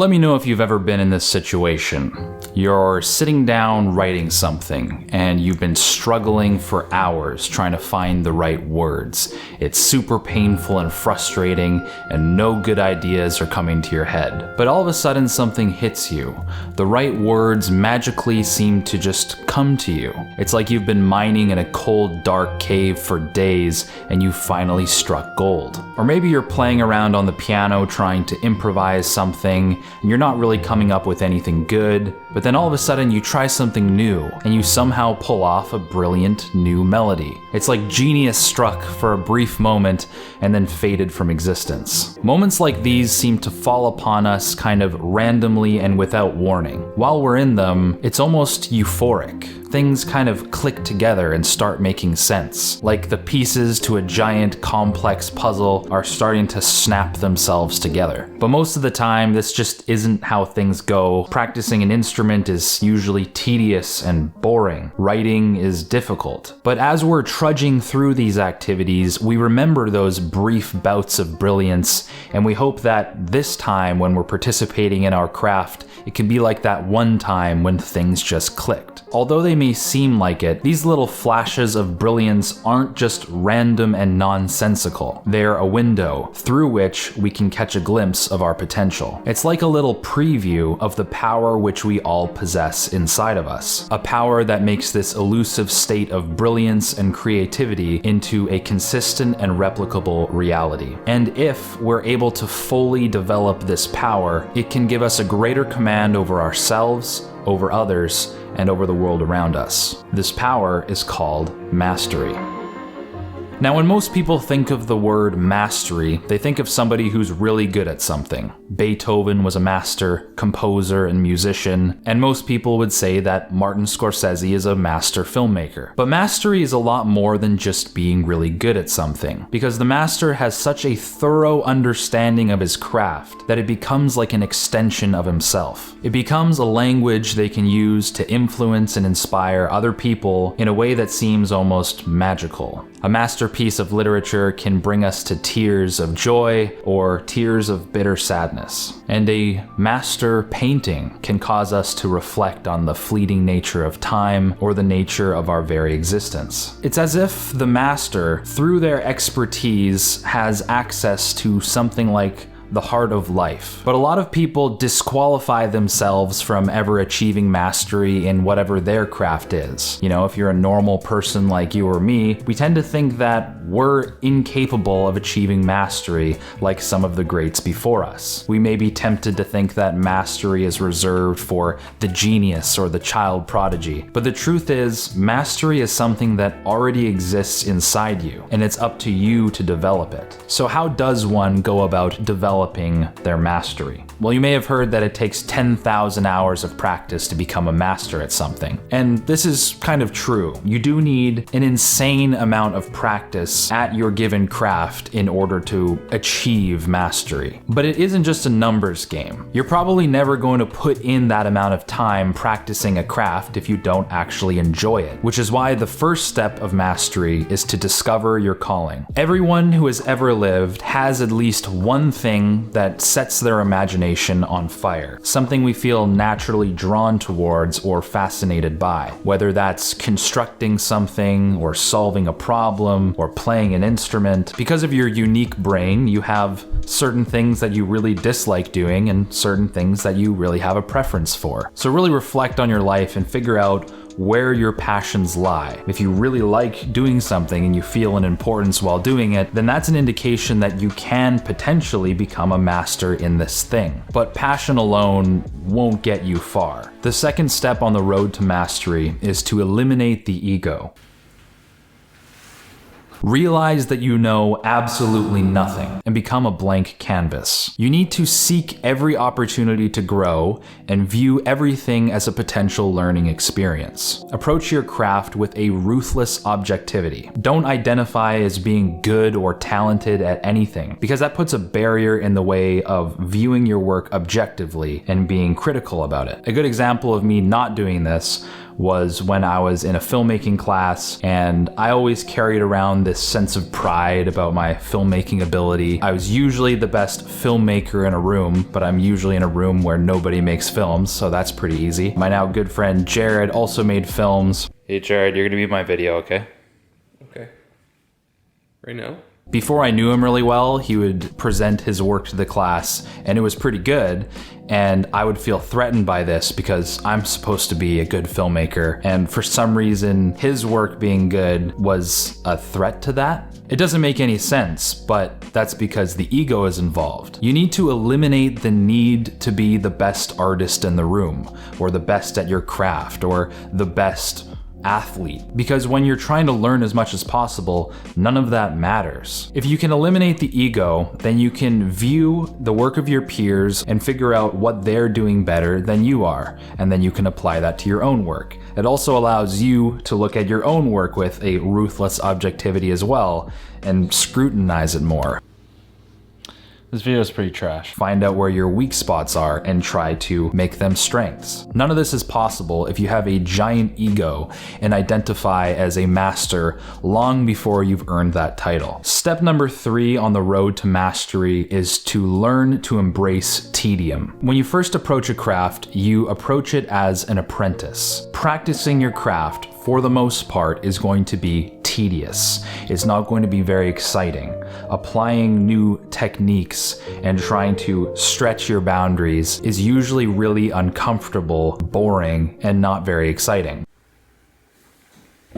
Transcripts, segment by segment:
Let me know if you've ever been in this situation. You're sitting down writing something, and you've been struggling for hours trying to find the right words. It's super painful and frustrating, and no good ideas are coming to your head. But all of a sudden something hits you. The right words magically seem to just come to you. It's like you've been mining in a cold, dark cave for days, and you finally struck gold. Or maybe you're playing around on the piano trying to improvise something, and you're not really coming up with anything good, but then all of a sudden you try something new, and you somehow pull off a brilliant new melody. It's like genius struck for a brief moment and then faded from existence. Moments like these seem to fall upon us kind of randomly and without warning. While we're in them, it's almost euphoric. Things kind of click together and start making sense. Like the pieces to a giant complex puzzle are starting to snap themselves together. But most of the time, this just isn't how things go. Practicing an instrument is usually tedious and boring. Writing is difficult. But as we're trudging through these activities, we remember those brief bouts of brilliance, and we hope that this time when we're participating in our craft, it can be like that one time when things just clicked. Although they may seem like it, these little flashes of brilliance aren't just random and nonsensical. They're a window through which we can catch a glimpse of our potential. It's like a little preview of the power which we all possess inside of us. A power that makes this elusive state of brilliance and creativity into a consistent and replicable reality. And if we're able to fully develop this power, it can give us a greater command over ourselves, over others, and over the world around us. This power is called mastery. Now, when most people think of the word mastery, they think of somebody who's really good at something. Beethoven was a master composer and musician, and most people would say that Martin Scorsese is a master filmmaker. But mastery is a lot more than just being really good at something, because the master has such a thorough understanding of his craft that it becomes like an extension of himself. It becomes a language they can use to influence and inspire other people in a way that seems almost magical. A masterpiece of literature can bring us to tears of joy or tears of bitter sadness. And a master painting can cause us to reflect on the fleeting nature of time or the nature of our very existence. It's as if the master, through their expertise, has access to something like the heart of life. But a lot of people disqualify themselves from ever achieving mastery in whatever their craft is. You know, if you're a normal person like you or me, we tend to think that we're incapable of achieving mastery like some of the greats before us. We may be tempted to think that mastery is reserved for the genius or the child prodigy. But the truth is, mastery is something that already exists inside you, and it's up to you to develop it. So how does one go about developing their mastery? Well, you may have heard that it takes 10,000 hours of practice to become a master at something. And this is kind of true. You do need an insane amount of practice at your given craft in order to achieve mastery. But it isn't just a numbers game. You're probably never going to put in that amount of time practicing a craft if you don't actually enjoy it, which is why the first step of mastery is to discover your calling. Everyone who has ever lived has at least one thing that sets their imagination on fire, something we feel naturally drawn towards or fascinated by, whether that's constructing something or solving a problem or playing an instrument. Because of your unique brain, you have certain things that you really dislike doing and certain things that you really have a preference for. So really reflect on your life and figure out where your passions lie. If you really like doing something and you feel an importance while doing it, then that's an indication that you can potentially become a master in this thing. But passion alone won't get you far. The second step on the road to mastery is to eliminate the ego. Realize that you know absolutely nothing and become a blank canvas. You need to seek every opportunity to grow and view everything as a potential learning experience. Approach your craft with a ruthless objectivity. Don't identify as being good or talented at anything, because that puts a barrier in the way of viewing your work objectively and being critical about it. A good example of me not doing this was when I was in a filmmaking class, and I always carried around this sense of pride about my filmmaking ability. I was usually the best filmmaker in a room, but I'm usually in a room where nobody makes films, so that's pretty easy. My now good friend Jared also made films. Hey Jared, you're gonna be in my video, okay? Okay. Right now? Before I knew him really well, he would present his work to the class, and it was pretty good, and I would feel threatened by this because I'm supposed to be a good filmmaker, and for some reason, his work being good was a threat to that. It doesn't make any sense, but that's because the ego is involved. You need to eliminate the need to be the best artist in the room, or the best at your craft, or the best athlete, because when you're trying to learn as much as possible, none of that matters. If you can eliminate the ego, then you can view the work of your peers and figure out what they're doing better than you are, and then you can apply that to your own work. It also allows you to look at your own work with a ruthless objectivity as well and scrutinize it more. This video is pretty trash. Find out where your weak spots are and try to make them strengths. None of this is possible if you have a giant ego and identify as a master long before you've earned that title. Step number 3 on the road to mastery is to learn to embrace tedium. When you first approach a craft, you approach it as an apprentice. Practicing your craft, for the most part, is going to be tedious. It's not going to be very exciting. Applying new techniques and trying to stretch your boundaries is usually really uncomfortable, boring, and not very exciting.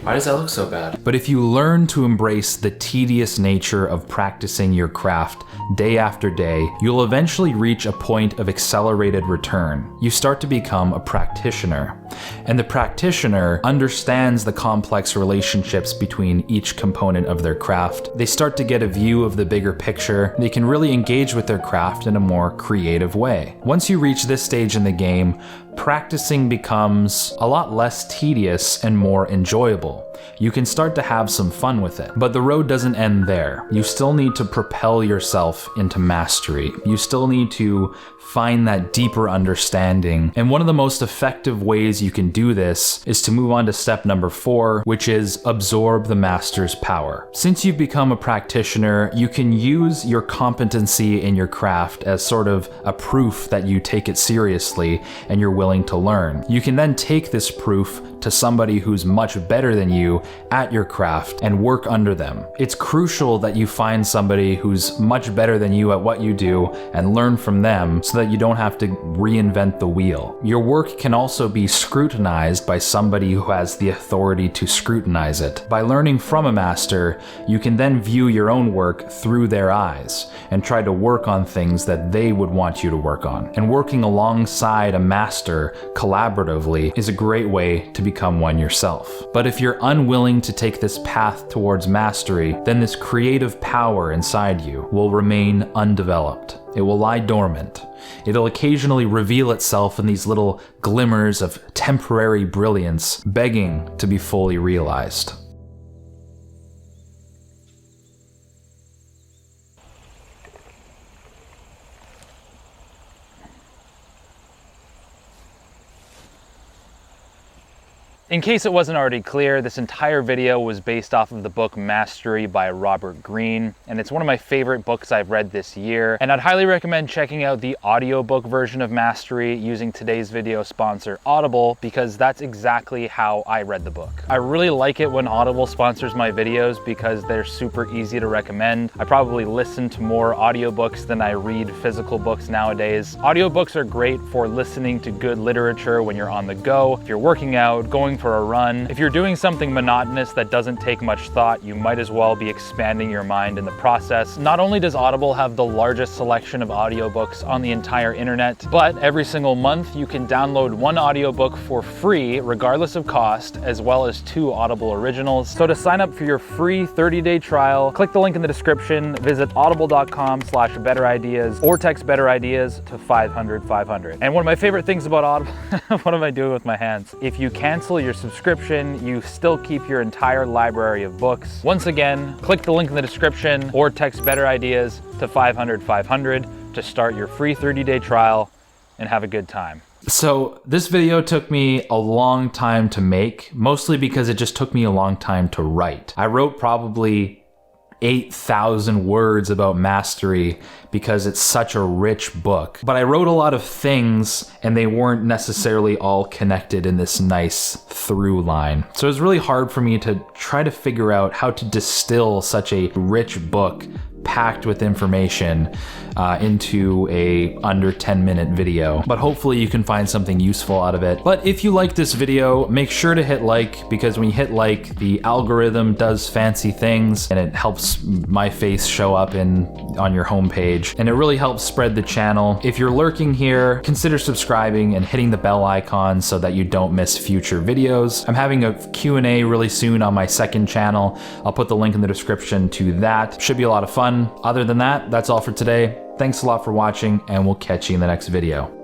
Why does that look so bad? But if you learn to embrace the tedious nature of practicing your craft day after day, you'll eventually reach a point of accelerated return. You start to become a practitioner. And the practitioner understands the complex relationships between each component of their craft. They start to get a view of the bigger picture. They can really engage with their craft in a more creative way. Once you reach this stage in the game, practicing becomes a lot less tedious and more enjoyable. You can start to have some fun with it. But the road doesn't end there. You still need to propel yourself into mastery. You still need to find that deeper understanding. And one of the most effective ways you can do this is to move on to step number 4, which is absorb the master's power. Since you've become a practitioner, you can use your competency in your craft as sort of a proof that you take it seriously and you're willing to learn. You can then take this proof to somebody who's much better than you at your craft and work under them. It's crucial that you find somebody who's much better than you at what you do and learn from them so that you don't have to reinvent the wheel. Your work can also be scrutinized by somebody who has the authority to scrutinize it. By learning from a master, you can then view your own work through their eyes and try to work on things that they would want you to work on. And working alongside a master collaboratively is a great way to become one yourself. But if you're unwilling to take this path towards mastery, then this creative power inside you will remain undeveloped. It will lie dormant. It'll occasionally reveal itself in these little glimmers of temporary brilliance, begging to be fully realized. In case it wasn't already clear, this entire video was based off of the book Mastery by Robert Greene, and it's one of my favorite books I've read this year, and I'd highly recommend checking out the audiobook version of Mastery using today's video sponsor Audible, because that's exactly how I read the book. I really like it when Audible sponsors my videos because they're super easy to recommend. I probably listen to more audiobooks than I read physical books nowadays. Audiobooks are great for listening to good literature when you're on the go, if you're working out, going for a run. If you're doing something monotonous that doesn't take much thought, you might as well be expanding your mind in the process. Not only does Audible have the largest selection of audiobooks on the entire internet, but every single month you can download one audiobook for free, regardless of cost, as well as 2 Audible originals. So to sign up for your free 30-day trial, click the link in the description, visit audible.com/betterideas, or text Better Ideas to 500-500. And one of my favorite things about Audible, what am I doing with my hands? If you cancel your subscription, you still keep your entire library of books. Once again, click the link in the description or text Better Ideas to 500-500 to start your free 30-day trial and have a good time. So this video took me a long time to make, mostly because it just took me a long time to write. I wrote probably 8,000 words about mastery because it's such a rich book. But I wrote a lot of things and they weren't necessarily all connected in this nice through line. So it was really hard for me to try to figure out how to distill such a rich book packed with information into a under 10-minute video. But hopefully you can find something useful out of it. But if you like this video, make sure to hit like, because when you hit like, the algorithm does fancy things and it helps my face show up on your homepage, and it really helps spread the channel. If you're lurking here, consider subscribing and hitting the bell icon so that you don't miss future videos. I'm having a Q&A really soon on my second channel. I'll put the link in the description to that. Should be a lot of fun. Other than that, that's all for today. Thanks a lot for watching, and we'll catch you in the next video.